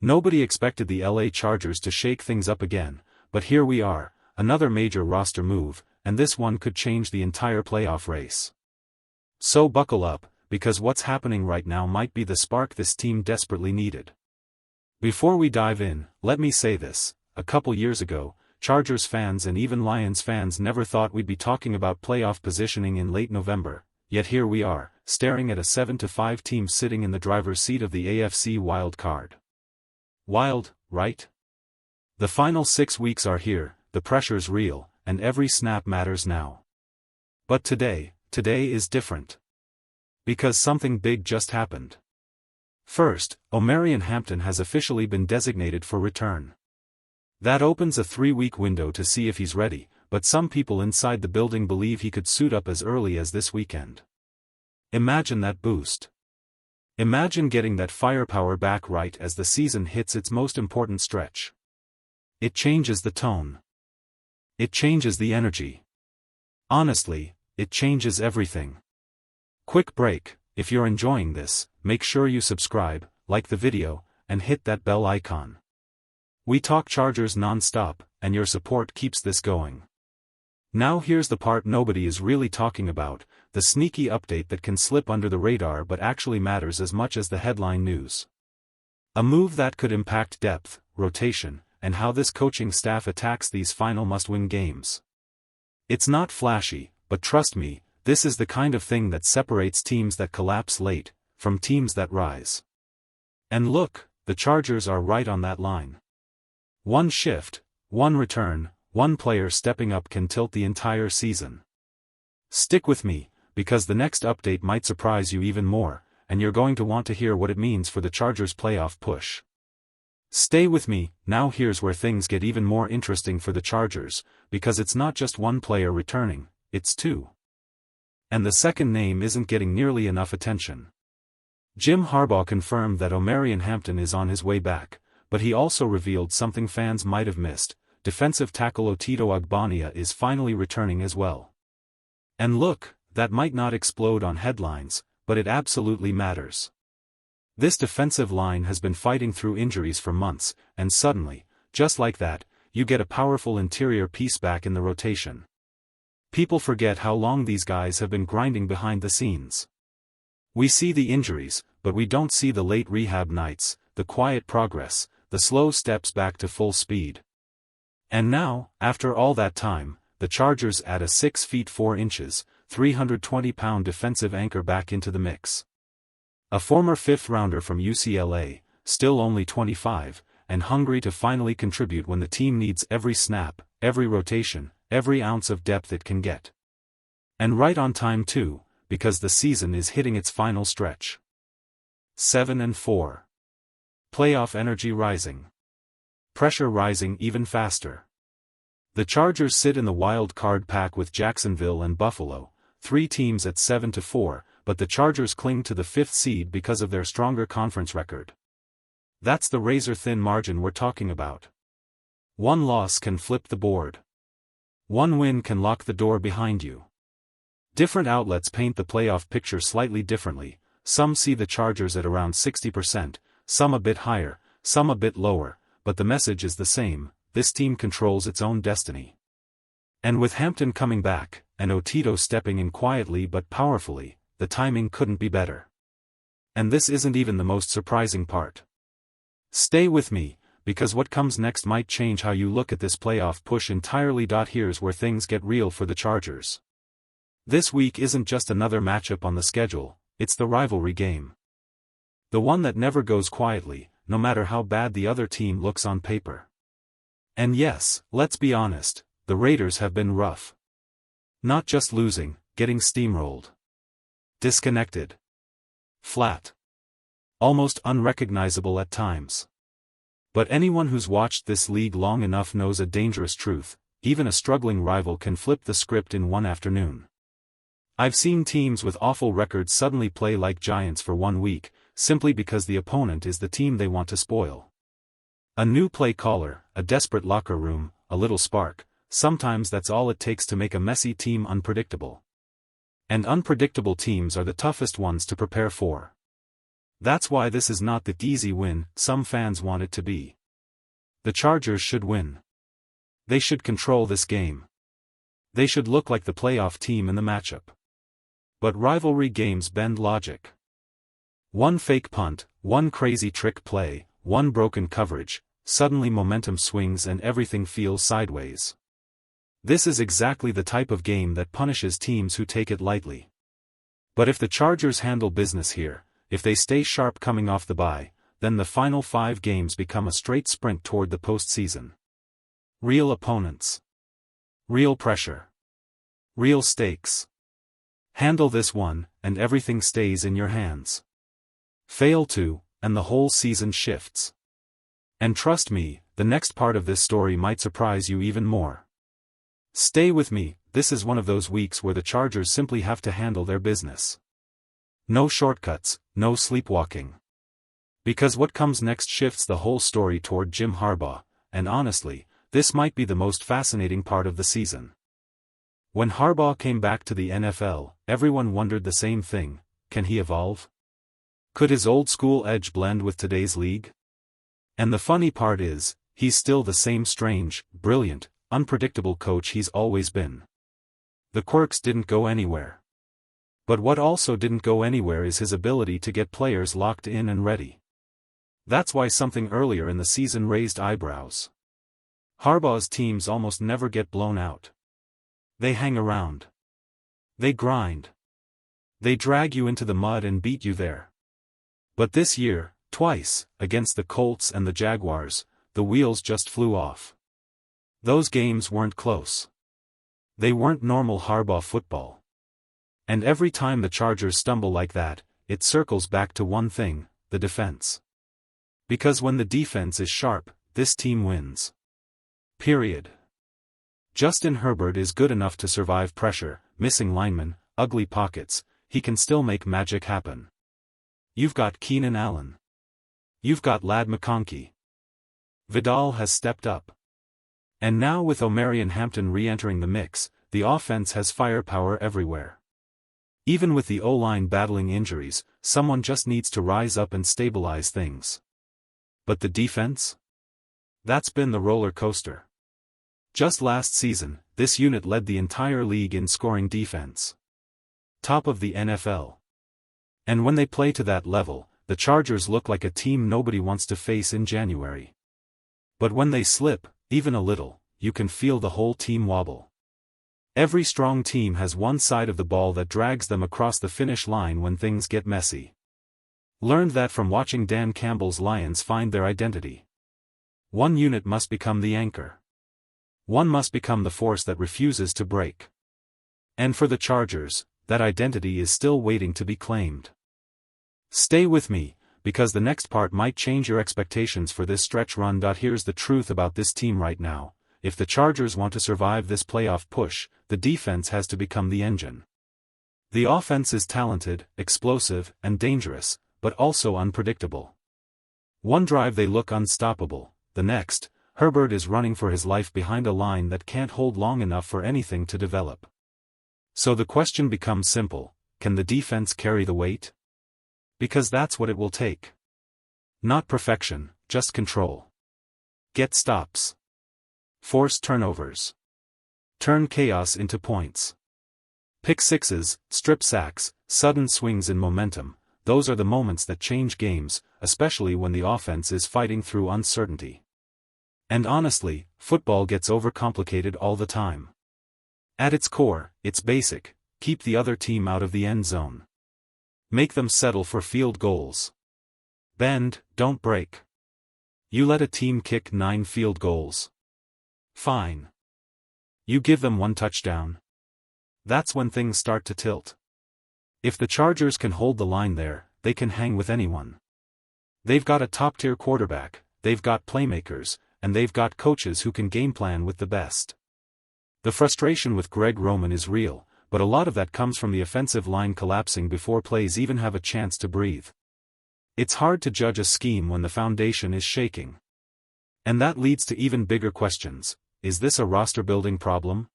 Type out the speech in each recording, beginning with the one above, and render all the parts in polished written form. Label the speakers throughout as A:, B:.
A: Nobody expected the LA Chargers to shake things up again, but here we are, another major roster move, and this one could change the entire playoff race. So buckle up, because what's happening right now might be the spark this team desperately needed. Before we dive in, let me say this: a couple years ago, Chargers fans and even Lions fans never thought we'd be talking about playoff positioning in late November, yet here we are, staring at a 7-5 team sitting in the driver's seat of the AFC wild card. Wild, right? The final 6 weeks are here, the pressure's real, and every snap matters now. But today is different. Because something big just happened. First, Omarion Hampton has officially been designated for return. That opens a 3-week window to see if he's ready, but some people inside the building believe he could suit up as early as this weekend. Imagine that boost. Imagine getting that firepower back right as the season hits its most important stretch. It changes the tone. It changes the energy. Honestly, it changes everything. Quick break: if you're enjoying this, make sure you subscribe, like the video, and hit that bell icon. We talk Chargers non-stop, and your support keeps this going. Now here's the part nobody is really talking about, the sneaky update that can slip under the radar but actually matters as much as the headline news. A move that could impact depth, rotation, and how this coaching staff attacks these final must-win games. It's not flashy, but trust me, this is the kind of thing that separates teams that collapse late from teams that rise. And look, the Chargers are right on that line. One shift, one return, one player stepping up can tilt the entire season. Stick with me, because the next update might surprise you even more, and you're going to want to hear what it means for the Chargers' playoff push. Stay with me. Now here's where things get even more interesting for the Chargers, because it's not just one player returning, it's two. And the second name isn't getting nearly enough attention. Jim Harbaugh confirmed that Omarion Hampton is on his way back, but he also revealed something fans might have missed: defensive tackle Otito Ogbonnia is finally returning as well. And look, that might not explode on headlines, but it absolutely matters. This defensive line has been fighting through injuries for months, and suddenly, just like that, you get a powerful interior piece back in the rotation. People forget how long these guys have been grinding behind the scenes. We see the injuries, but we don't see the late rehab nights, the quiet progress, the slow steps back to full speed. And now, after all that time, the Chargers add a 6 feet 4 inches, 320-pound defensive anchor back into the mix. A former fifth-rounder from UCLA, still only 25, and hungry to finally contribute when the team needs every snap, every rotation, every ounce of depth it can get. And right on time too, because the season is hitting its final stretch. 7-4. Playoff energy rising. Pressure rising even faster. The Chargers sit in the wild card pack with Jacksonville and Buffalo, 3 teams at 7-4, but the Chargers cling to the 5th seed because of their stronger conference record. That's the razor-thin margin we're talking about. One loss can flip the board. One win can lock the door behind you. Different outlets paint the playoff picture slightly differently. Some see the Chargers at around 60%, some a bit higher, some a bit lower, but the message is the same: this team controls its own destiny. And with Hampton coming back, and Otito stepping in quietly but powerfully, the timing couldn't be better. And this isn't even the most surprising part. Stay with me, because what comes next might change how you look at this playoff push entirely. Here's where things get real for the Chargers. This week isn't just another matchup on the schedule, it's the rivalry game. The one that never goes quietly, no matter how bad the other team looks on paper. And yes, let's be honest, the Raiders have been rough. Not just losing, getting steamrolled. Disconnected. Flat. Almost unrecognizable at times. But anyone who's watched this league long enough knows a dangerous truth: even a struggling rival can flip the script in one afternoon. I've seen teams with awful records suddenly play like giants for 1 week, simply because the opponent is the team they want to spoil. A new play caller, a desperate locker room, a little spark, sometimes that's all it takes to make a messy team unpredictable. And unpredictable teams are the toughest ones to prepare for. That's why this is not the easy win some fans want it to be. The Chargers should win. They should control this game. They should look like the playoff team in the matchup. But rivalry games bend logic. One fake punt, one crazy trick play, one broken coverage, suddenly momentum swings and everything feels sideways. This is exactly the type of game that punishes teams who take it lightly. But if the Chargers handle business here, if they stay sharp coming off the bye, then the final 5 games become a straight sprint toward the postseason. Real opponents. Real pressure. Real stakes. Handle this one, and everything stays in your hands. Fail to, and the whole season shifts. And trust me, the next part of this story might surprise you even more. Stay with me, this is one of those weeks where the Chargers simply have to handle their business. No shortcuts, no sleepwalking. Because what comes next shifts the whole story toward Jim Harbaugh, and honestly, this might be the most fascinating part of the season. When Harbaugh came back to the NFL, everyone wondered the same thing: can he evolve? Could his old-school edge blend with today's league? And the funny part is, he's still the same strange, brilliant, unpredictable coach he's always been. The quirks didn't go anywhere. But what also didn't go anywhere is his ability to get players locked in and ready. That's why something earlier in the season raised eyebrows. Harbaugh's teams almost never get blown out. They hang around. They grind. They drag you into the mud and beat you there. But this year, twice, against the Colts and the Jaguars, the wheels just flew off. Those games weren't close. They weren't normal Harbaugh football. And every time the Chargers stumble like that, it circles back to one thing: the defense. Because when the defense is sharp, this team wins. Period. Justin Herbert is good enough to survive pressure, missing linemen, ugly pockets. He can still make magic happen. You've got Keenan Allen. You've got Ladd McConkey. Vidal has stepped up. And now with Omarion Hampton re-entering the mix, the offense has firepower everywhere. Even with the O-line battling injuries, someone just needs to rise up and stabilize things. But the defense? That's been the roller coaster. Just last season, this unit led the entire league in scoring defense. Top of the NFL. And when they play to that level, the Chargers look like a team nobody wants to face in January. But when they slip, even a little, you can feel the whole team wobble. Every strong team has one side of the ball that drags them across the finish line when things get messy. Learned that from watching Dan Campbell's Lions find their identity. One unit must become the anchor. One must become the force that refuses to break. And for the Chargers, that identity is still waiting to be claimed. Stay with me, because the next part might change your expectations for this stretch run. Here's the truth about this team right now: if the Chargers want to survive this playoff push, the defense has to become the engine. The offense is talented, explosive, and dangerous, but also unpredictable. One drive they look unstoppable, the next, Herbert is running for his life behind a line that can't hold long enough for anything to develop. So the question becomes simple: can the defense carry the weight? Because that's what it will take. Not perfection, just control. Get stops. Force turnovers. Turn chaos into points. Pick sixes, strip sacks, sudden swings in momentum. Those are the moments that change games, especially when the offense is fighting through uncertainty. And honestly, football gets overcomplicated all the time. At its core, it's basic: keep the other team out of the end zone. Make them settle for field goals. Bend, don't break. You let a team kick 9 field goals. Fine. You give them 1 touchdown. That's when things start to tilt. If the Chargers can hold the line there, they can hang with anyone. They've got a top-tier quarterback, they've got playmakers, and they've got coaches who can game plan with the best. The frustration with Greg Roman is real, but a lot of that comes from the offensive line collapsing before plays even have a chance to breathe. It's hard to judge a scheme when the foundation is shaking. And that leads to even bigger questions: is this a roster-building problem?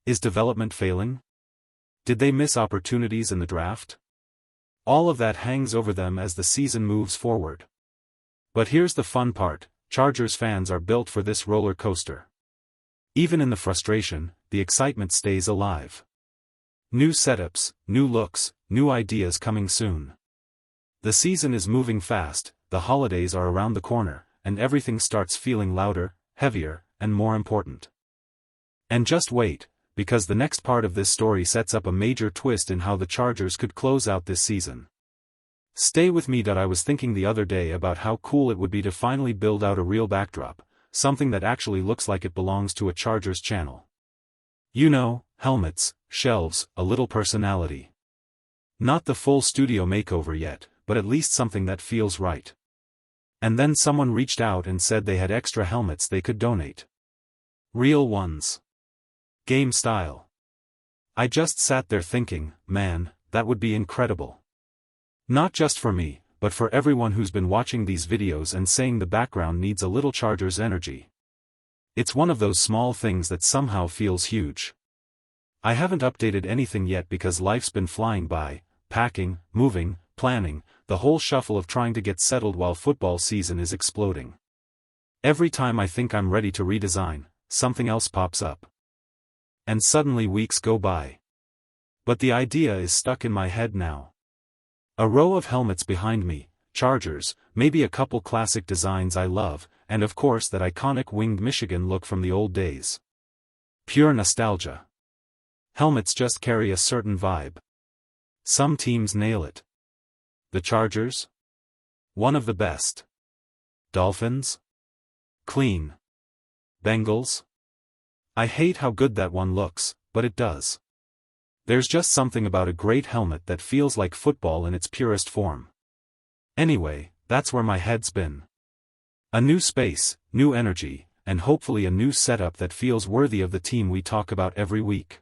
A: Is development failing? Did they miss opportunities in the draft? All of that hangs over them as the season moves forward. But here's the fun part, Chargers fans are built for this roller coaster. Even in the frustration, the excitement stays alive. New setups, new looks, new ideas coming soon. The season is moving fast, the holidays are around the corner, and everything starts feeling louder, heavier, and more important. And just wait, because the next part of this story sets up a major twist in how the Chargers could close out this season. Stay with me. I was thinking the other day about how cool it would be to finally build out a real backdrop, something that actually looks like it belongs to a Chargers channel. You know, helmets, shelves, a little personality. Not the full studio makeover yet, but at least something that feels right. And then someone reached out and said they had extra helmets they could donate. Real ones. Game style. I just sat there thinking, man, that would be incredible. Not just for me, but for everyone who's been watching these videos and saying the background needs a little Chargers energy. It's one of those small things that somehow feels huge. I haven't updated anything yet because life's been flying by, packing, moving, planning, the whole shuffle of trying to get settled while football season is exploding. Every time I think I'm ready to redesign, something else pops up. And suddenly weeks go by. But the idea is stuck in my head now. A row of helmets behind me, Chargers, maybe a couple classic designs I love, and of course that iconic winged Michigan look from the old days. Pure nostalgia. Helmets just carry a certain vibe. Some teams nail it. The Chargers? One of the best. Dolphins? Clean. Bengals? I hate how good that one looks, but it does. There's just something about a great helmet that feels like football in its purest form. Anyway, that's where my head's been. A new space, new energy, and hopefully a new setup that feels worthy of the team we talk about every week.